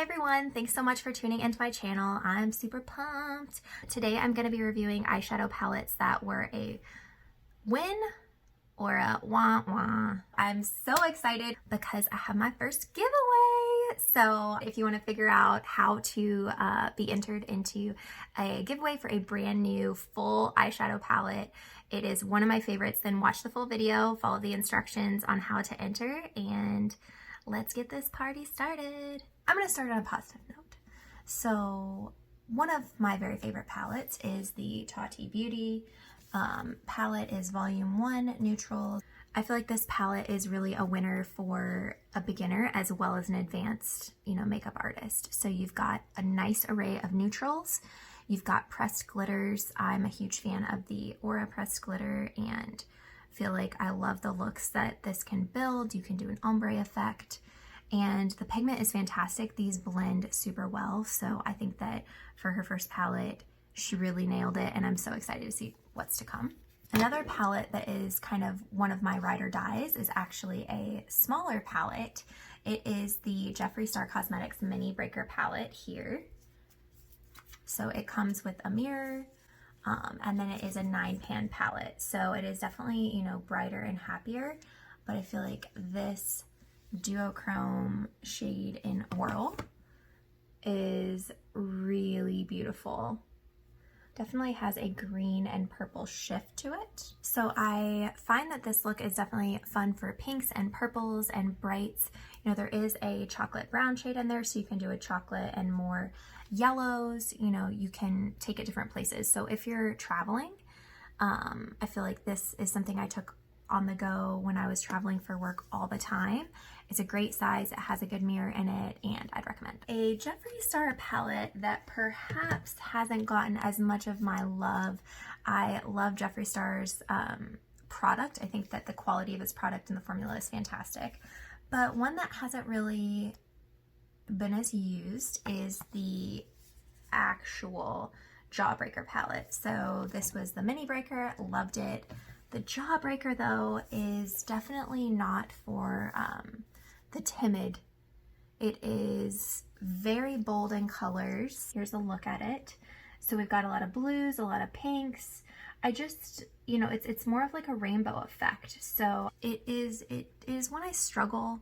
Hi everyone, thanks so much for tuning into my channel. I'm super pumped. Today I'm going to be reviewing eyeshadow palettes that were a win or a wah wah. I'm so excited because I have my first giveaway. So if you want to figure out how to be entered into a giveaway for a brand new full eyeshadow palette, it is one of my favorites, then watch the full video, follow the instructions on how to enter, and let's get this party started. I'm going to start on a positive note. So one of my very favorite palettes is the Tati Beauty palette, is volume 1 Nuetral. I feel like this palette is really a winner for a beginner as well as an advanced, makeup artist. So you've got a nice array of neutrals. You've got pressed glitters. I'm a huge fan of the Aura pressed glitter and feel like I love the looks that this can build. You can do an ombre effect. And the pigment is fantastic. These blend super well. So I think that for her first palette, she really nailed it. And I'm so excited to see what's to come. Another palette that is kind of one of my ride or dies is actually a smaller palette. It is the Jeffree Star Cosmetics Mini Breaker palette here. So it comes with a mirror, and then it is a 9-pan palette. So it is definitely, brighter and happier. But I feel like this duochrome shade in Oral is really beautiful. Definitely has a green and purple shift to it. So I find that this look is definitely fun for pinks and purples and brights. There is a chocolate brown shade in there, so you can do a chocolate and more yellows. You can take it different places. So if you're traveling, I feel like this is something I took on the go when I was traveling for work all the time. It's a great size, it has a good mirror in it, and I'd recommend. A Jeffree Star palette that perhaps hasn't gotten as much of my love. I love Jeffree Star's product. I think that the quality of his product and the formula is fantastic. But one that hasn't really been as used is the actual Jawbreaker palette. So this was the mini breaker, loved it. The Jawbreaker, though, is definitely not for the timid. It is very bold in colors. Here's a look at it. So we've got a lot of blues, a lot of pinks. I just, it's more of like a rainbow effect. So it is when I struggle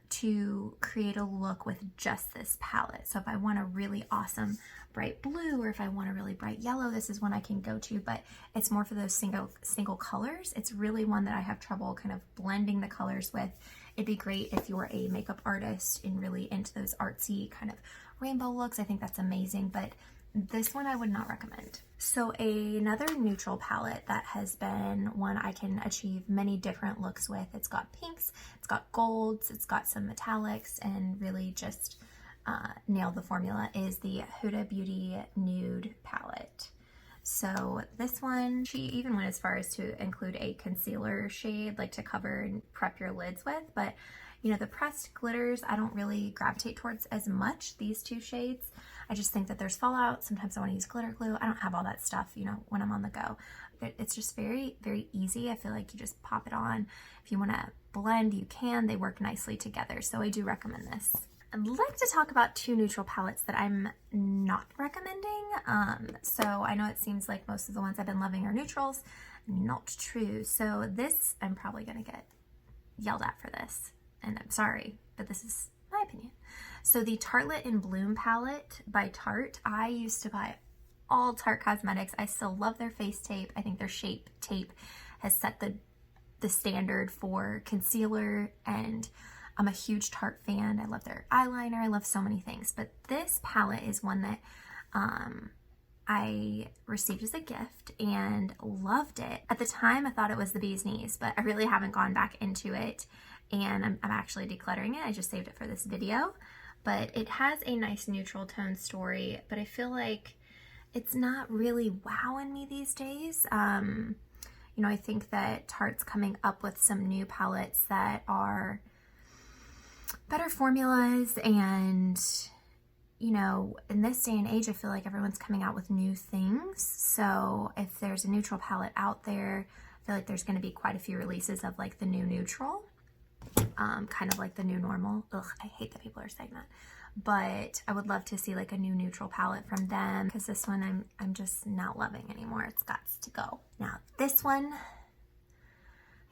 to create a look with just this palette. So if I want a really awesome bright blue, or if I want a really bright yellow, this is one I can go to, but it's more for those single colors. It's really one that I have trouble kind of blending the colors with. It'd be great if you're a makeup artist and really into those artsy kind of rainbow looks. I think that's amazing, but this one I would not recommend. So another neutral palette that has been one I can achieve many different looks with. It's got pinks, it's got golds, it's got some metallics, and really just nailed the formula, is the Huda Beauty Nude palette. So this one, she even went as far as to include a concealer shade, like to cover and prep your lids with, but the pressed glitters, I don't really gravitate towards as much, these two shades. I just think that there's fallout. Sometimes I want to use glitter glue. I don't have all that stuff, when I'm on the go. It's just very, very easy. I feel like you just pop it on. If you want to blend, you can. They work nicely together. So I do recommend this. I'd like to talk about two neutral palettes that I'm not recommending. So I know it seems like most of the ones I've been loving are neutrals. Not true. So this, I'm probably going to get yelled at for this. And I'm sorry, but this is my opinion. So the Tartlette in Bloom palette by Tarte. I used to buy all Tarte cosmetics. I still love their face tape. I think their shape tape has set the standard for concealer, and I'm a huge Tarte fan. I love their eyeliner. I love so many things. But this palette is one that I received as a gift and loved it. At the time, I thought it was the bee's knees, but I really haven't gone back into it. And I'm actually decluttering it. I just saved it for this video. But it has a nice neutral tone story, but I feel like it's not really wowing me these days. I think that Tarte's coming up with some new palettes that are better formulas, and in this day and age, I feel like everyone's coming out with new things. So if there's a neutral palette out there, I feel like there's going to be quite a few releases of like the new neutral. kind of like the new normal. Ugh, I hate that people are saying that. But I would love to see like a new neutral palette from them, because this one I'm just not loving anymore. It's got to go. Now this one,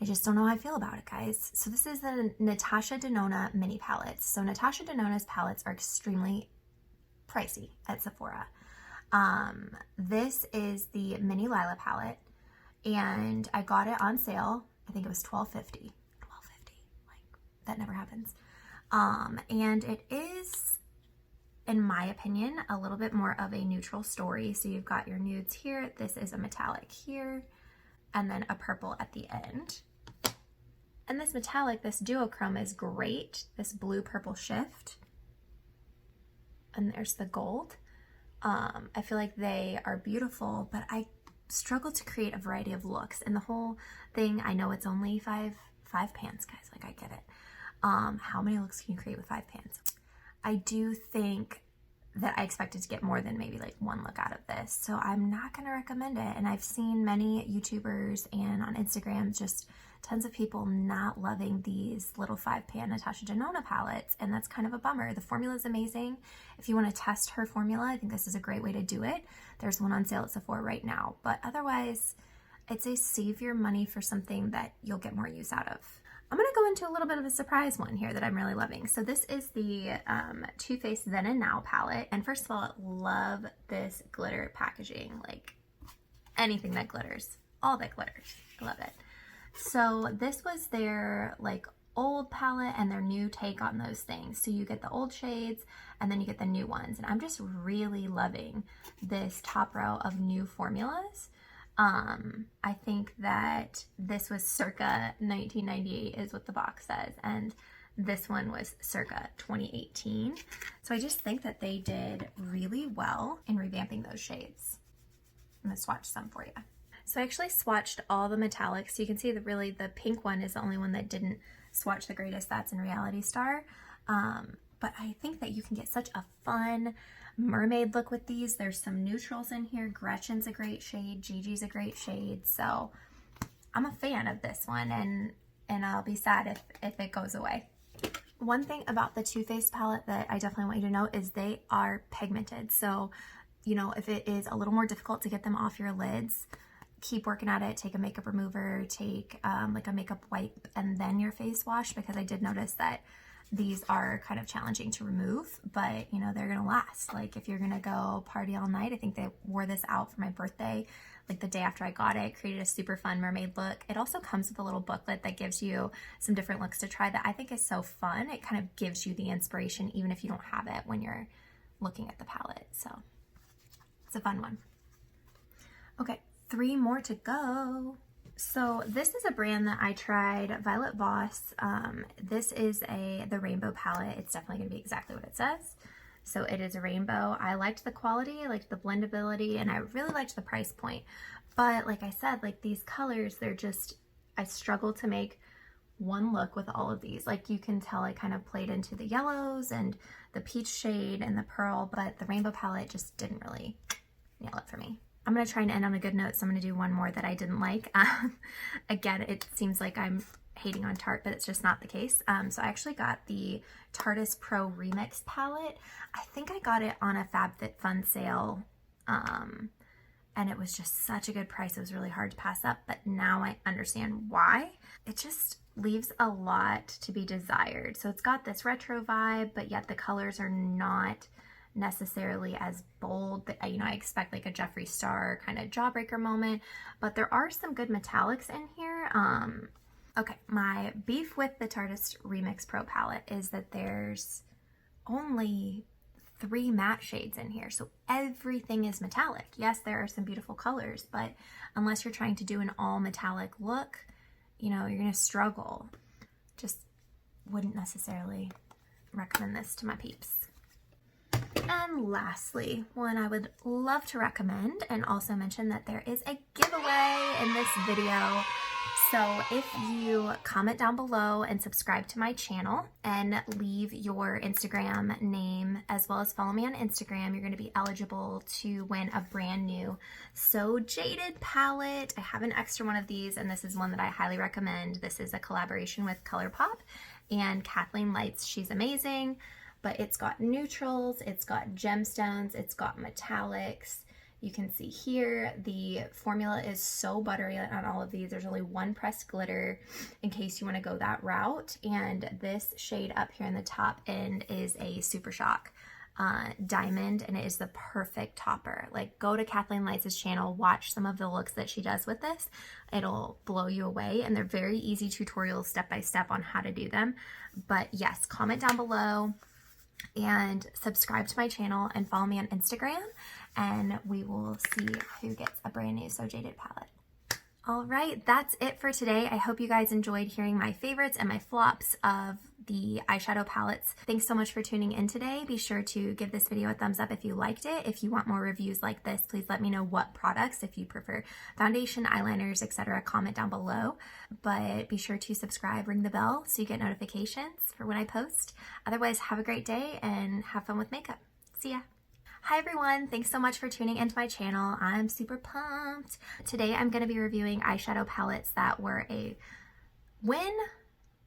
I just don't know how I feel about it, guys. So this is the Natasha Denona mini palettes. So Natasha Denona's palettes are extremely pricey at Sephora. This is the mini Lila palette, and I got it on sale. I think it was $12.50. That never happens. And it is, in my opinion, a little bit more of a neutral story. So you've got your nudes here. This is a metallic here, and then a purple at the end. And this metallic, this duochrome is great. This blue-purple shift. And there's the gold. I feel like they are beautiful, but I struggle to create a variety of looks. And the whole thing, I know it's only five pans, guys. Like, I get it. How many looks can you create with 5 pans? I do think that I expected to get more than maybe like one look out of this. So I'm not going to recommend it. And I've seen many YouTubers and on Instagram, just tons of people not loving these little 5-pan Natasha Denona palettes. And that's kind of a bummer. The formula is amazing. If you want to test her formula, I think this is a great way to do it. There's one on sale at Sephora right now. But otherwise, I'd say save your money for something that you'll get more use out of. I'm going to go into a little bit of a surprise one here that I'm really loving. So this is the Too Faced Then and Now palette. And first of all, love this glitter packaging. Like, anything that glitters. All that glitters. I love it. So this was their like old palette and their new take on those things. So you get the old shades and then you get the new ones. And I'm just really loving this top row of new formulas. I think that this was circa 1998 is what the box says, and this one was circa 2018. So I just think that they did really well in revamping those shades. I'm gonna swatch some for you. So I actually swatched all the metallics. So you can see that really the pink one is the only one that didn't swatch the greatest. That's in Reality Star. But I think that you can get such a fun mermaid look with these. There's some neutrals in here. Gretchen's a great shade. Gigi's a great shade. So I'm a fan of this one, and I'll be sad if it goes away. One thing about the Too Faced palette that I definitely want you to know is they are pigmented. So, you know, if it is a little more difficult to get them off your lids, keep working at it. Take a makeup remover, take like a makeup wipe, and then your face wash, because I did notice that these are kind of challenging to remove, but you know, they're gonna last. Like if you're gonna go party all night, I think they wore this out for my birthday, like the day after I got it, created a super fun mermaid look. It also comes with a little booklet that gives you some different looks to try that I think is so fun. It kind of gives you the inspiration even if you don't have it when you're looking at the palette. So it's a fun one. Okay, 3 more to go. So this is a brand that I tried, Violet Voss. This is the rainbow palette. It's definitely going to be exactly what it says. So it is a rainbow. I liked the quality, I liked the blendability, and I really liked the price point. But like I said, like these colors, they're just, I struggle to make one look with all of these. Like you can tell I kind of played into the yellows and the peach shade and the pearl, but the rainbow palette just didn't really nail it for me. I'm going to try and end on a good note, so I'm going to do one more that I didn't like. Again, it seems like I'm hating on Tarte, but it's just not the case. So I actually got the Tarteist Pro Remix palette. I think I got it on a FabFitFun sale, and it was just such a good price. It was really hard to pass up, but now I understand why. It just leaves a lot to be desired. So it's got this retro vibe, but yet the colors are not necessarily as bold. You know, I expect like a Jeffree Star kind of Jawbreaker moment, but there are some good metallics in here. Okay, my beef with the Tarteist Remix Pro palette is that there's only 3 matte shades in here, so everything is metallic. Yes, there are some beautiful colors, but unless you're trying to do an all metallic look, you know, you're gonna struggle. Just wouldn't necessarily recommend this to my peeps. And lastly, one I would love to recommend and also mention that there is a giveaway in this video. So if you comment down below and subscribe to my channel and leave your Instagram name as well as follow me on Instagram, you're going to be eligible to win a brand new So Jaded palette. I have an extra one of these, and this is one that I highly recommend. This is a collaboration with Colourpop, and Kathleen Lights. She's amazing, but it's got neutrals, it's got gemstones, it's got metallics. You can see here the formula is so buttery on all of these. There's only one pressed glitter in case you want to go that route. And this shade up here in the top end is a Super Shock diamond, and it is the perfect topper. Like, go to Kathleen Lights' channel, watch some of the looks that she does with this. It'll blow you away, and they're very easy tutorials step by step on how to do them. But yes, comment down below and subscribe to my channel and follow me on Instagram, and we will see who gets a brand new So Jaded palette. All right, that's it for today. I hope you guys enjoyed hearing my favorites and my flops of the eyeshadow palettes. Thanks so much for tuning in today. Be sure to give this video a thumbs up if you liked it. If you want more reviews like this, please let me know what products, if you prefer foundation, eyeliners, etc. Comment down below. But be sure to subscribe, ring the bell so you get notifications for when I post. Otherwise, have a great day and have fun with makeup. See ya. Hi everyone, thanks so much for tuning into my channel. I'm super pumped. Today I'm going to be reviewing eyeshadow palettes that were a win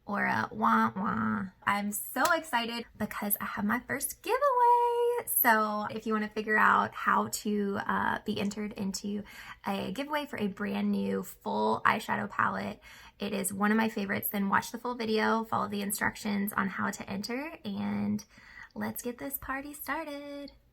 or a wah wah. I'm so excited because I have my first giveaway. So if you want to figure out how to be entered into a giveaway for a brand new full eyeshadow palette, it is one of my favorites, then watch the full video, follow the instructions on how to enter, and let's get this party started.